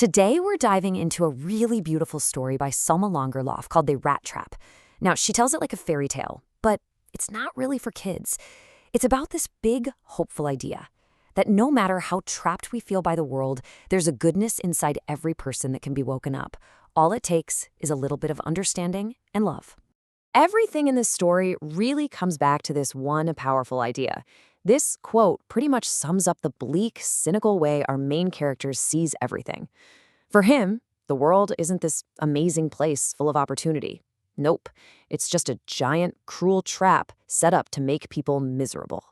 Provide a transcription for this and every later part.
Today, we're diving into a really beautiful story by Salma Lagerlöf called The Rat Trap. Now, she tells it like a fairy tale, but it's not really for kids. It's about this big, hopeful idea that no matter how trapped we feel by the world, there's a goodness inside every person that can be woken up. All it takes is a little bit of understanding and love. Everything in this story really comes back to this one powerful idea. This quote pretty much sums up the bleak, cynical way our main character sees everything. For him, the world isn't this amazing place full of opportunity. Nope, it's just a giant, cruel trap set up to make people miserable.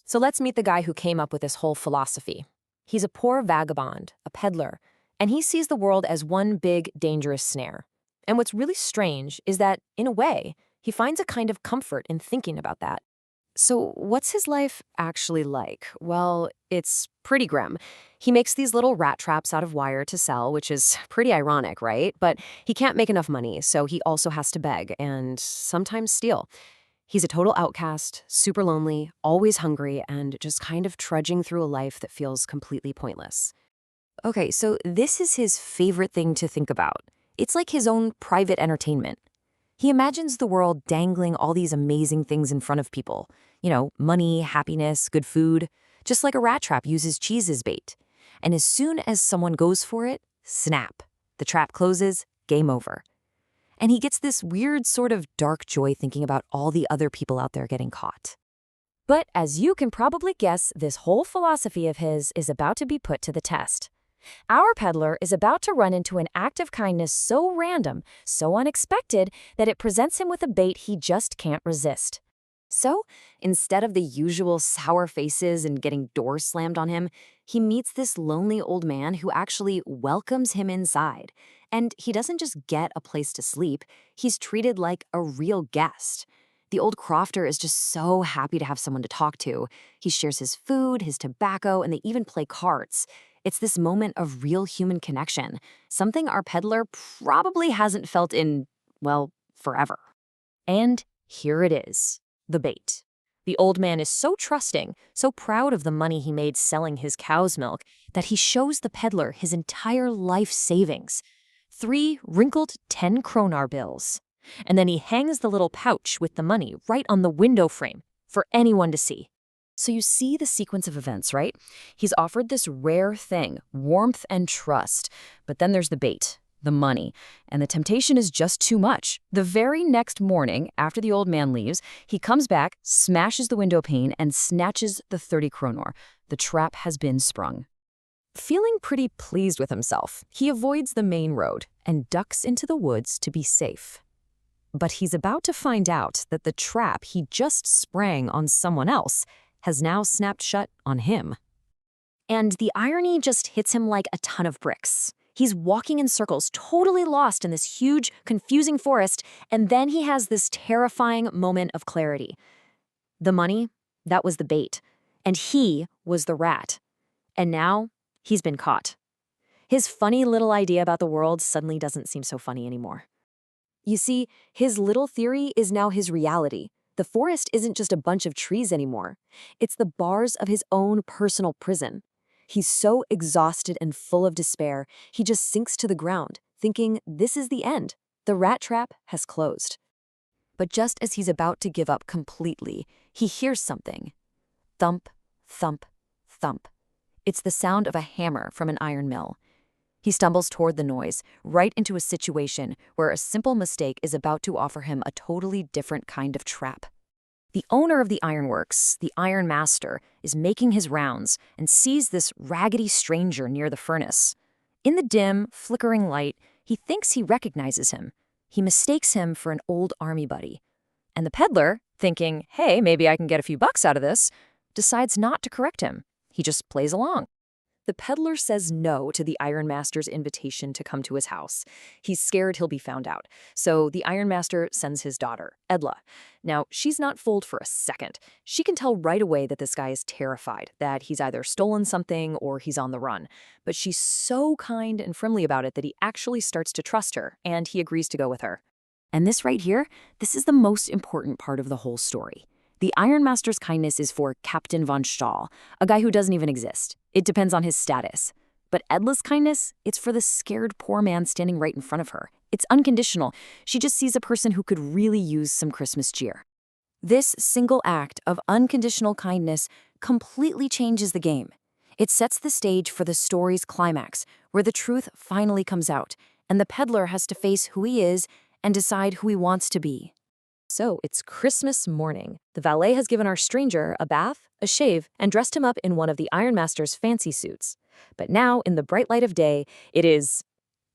So let's meet the guy who came up with this whole philosophy. He's a poor vagabond, a peddler, and he sees the world as one big, dangerous snare. And what's really strange is that, in a way, he finds a kind of comfort in thinking about that. So what's his life actually like? Well, it's pretty grim. He makes these little rat traps out of wire to sell, which is pretty ironic, right? But he can't make enough money, so he also has to beg and sometimes steal. He's a total outcast, super lonely, always hungry, and just kind of trudging through a life that feels completely pointless. Okay, so this is his favorite thing to think about. It's like his own private entertainment. He imagines the world dangling all these amazing things in front of people. You know, money, happiness, good food. Just like a rat trap uses cheese as bait. And as soon as someone goes for it, snap. The trap closes, game over. And he gets this weird sort of dark joy thinking about all the other people out there getting caught. But as you can probably guess, this whole philosophy of his is about to be put to the test. Our peddler is about to run into an act of kindness so random, so unexpected, that it presents him with a bait he just can't resist. So, instead of the usual sour faces and getting doors slammed on him, he meets this lonely old man who actually welcomes him inside. And he doesn't just get a place to sleep, he's treated like a real guest. The old crofter is just so happy to have someone to talk to. He shares his food, his tobacco, and they even play cards. It's this moment of real human connection, something our peddler probably hasn't felt in, well, forever. And here it is, the bait. The old man is so trusting, so proud of the money he made selling his cow's milk, that he shows the peddler his entire life savings. 3 wrinkled 10-kroner bills. And then he hangs the little pouch with the money right on the window frame for anyone to see. So you see the sequence of events, right? He's offered this rare thing, warmth and trust. But then there's the bait, the money, and the temptation is just too much. The very next morning, after the old man leaves, he comes back, smashes the window pane, and snatches the 30 kroner. The trap has been sprung. Feeling pretty pleased with himself, he avoids the main road and ducks into the woods to be safe. But he's about to find out that the trap he just sprang on someone else has now snapped shut on him. And the irony just hits him like a ton of bricks. He's walking in circles, totally lost in this huge, confusing forest, and then he has this terrifying moment of clarity. The money, that was the bait, and he was the rat. And now, he's been caught. His funny little idea about the world suddenly doesn't seem so funny anymore. You see, his little theory is now his reality. The forest isn't just a bunch of trees anymore. It's the bars of his own personal prison. He's so exhausted and full of despair, he just sinks to the ground, thinking this is the end. The rat trap has closed. But just as he's about to give up completely, he hears something. Thump, thump, thump. It's the sound of a hammer from an iron mill. He stumbles toward the noise, right into a situation where a simple mistake is about to offer him a totally different kind of trap. The owner of the ironworks, the Iron Master, is making his rounds and sees this raggedy stranger near the furnace. In the dim, flickering light, he thinks he recognizes him. He mistakes him for an old army buddy. And the peddler, thinking, hey, maybe I can get a few bucks out of this, decides not to correct him. He just plays along. The peddler says no to the Iron Master's invitation to come to his house. He's scared he'll be found out. So the Iron Master sends his daughter, Edla. Now, she's not fooled for a second. She can tell right away that this guy is terrified, that he's either stolen something or he's on the run. But she's so kind and friendly about it that he actually starts to trust her, and he agrees to go with her. And this right here, this is the most important part of the whole story. The Iron Master's kindness is for Captain von Stahl, a guy who doesn't even exist. It depends on his status. But Edla's kindness, it's for the scared poor man standing right in front of her. It's unconditional. She just sees a person who could really use some Christmas cheer. This single act of unconditional kindness completely changes the game. It sets the stage for the story's climax, where the truth finally comes out, and the peddler has to face who he is and decide who he wants to be. So it's Christmas morning. The valet has given our stranger a bath, a shave, and dressed him up in one of the Ironmaster's fancy suits. But now, in the bright light of day, it is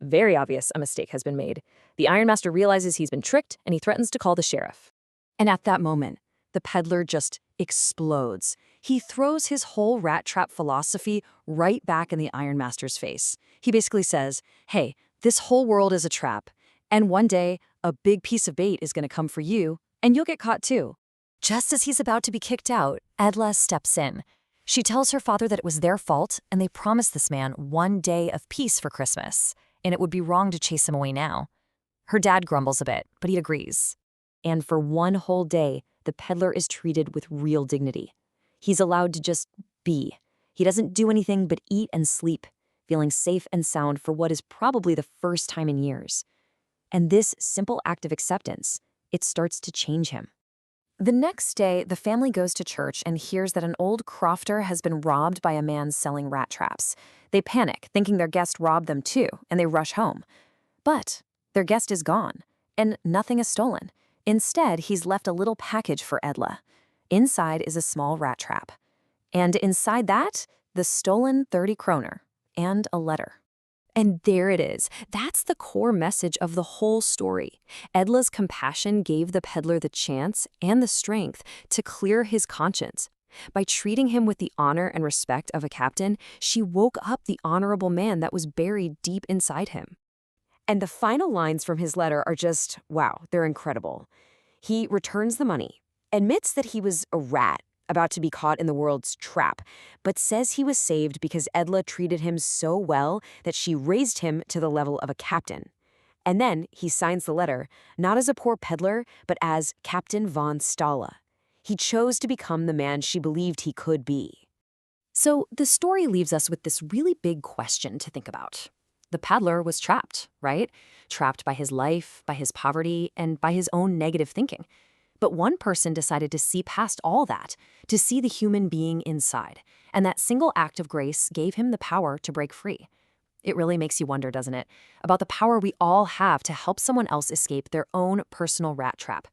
very obvious a mistake has been made. The Ironmaster realizes he's been tricked, and he threatens to call the sheriff. And at that moment, the peddler just explodes. He throws his whole rat trap philosophy right back in the Ironmaster's face. He basically says, hey, this whole world is a trap, and one day, a big piece of bait is going to come for you, and you'll get caught too. Just as he's about to be kicked out, Edla steps in. She tells her father that it was their fault, and they promised this man one day of peace for Christmas, and it would be wrong to chase him away now. Her dad grumbles a bit, but he agrees. And for one whole day, the peddler is treated with real dignity. He's allowed to just be. He doesn't do anything but eat and sleep, feeling safe and sound for what is probably the first time in years. And this simple act of acceptance, it starts to change him. The next day, the family goes to church and hears that an old crofter has been robbed by a man selling rat traps. They panic, thinking their guest robbed them too, and they rush home. But their guest is gone, and nothing is stolen. Instead, he's left a little package for Edla. Inside is a small rat trap. And inside that, the stolen 30 kroner and a letter. And there it is. That's the core message of the whole story. Edla's compassion gave the peddler the chance and the strength to clear his conscience. By treating him with the honor and respect of a captain, she woke up the honorable man that was buried deep inside him. And the final lines from his letter are just, wow, they're incredible. He returns the money, admits that he was a rat, about to be caught in the world's trap, but says he was saved because Edla treated him so well that she raised him to the level of a captain. And then he signs the letter, not as a poor peddler, but as Captain von Stala. He chose to become the man she believed he could be. So the story leaves us with this really big question to think about. The peddler was trapped, right? Trapped by his life, by his poverty, and by his own negative thinking. But one person decided to see past all that, to see the human being inside, and that single act of grace gave him the power to break free. It really makes you wonder, doesn't it, about the power we all have to help someone else escape their own personal rat trap.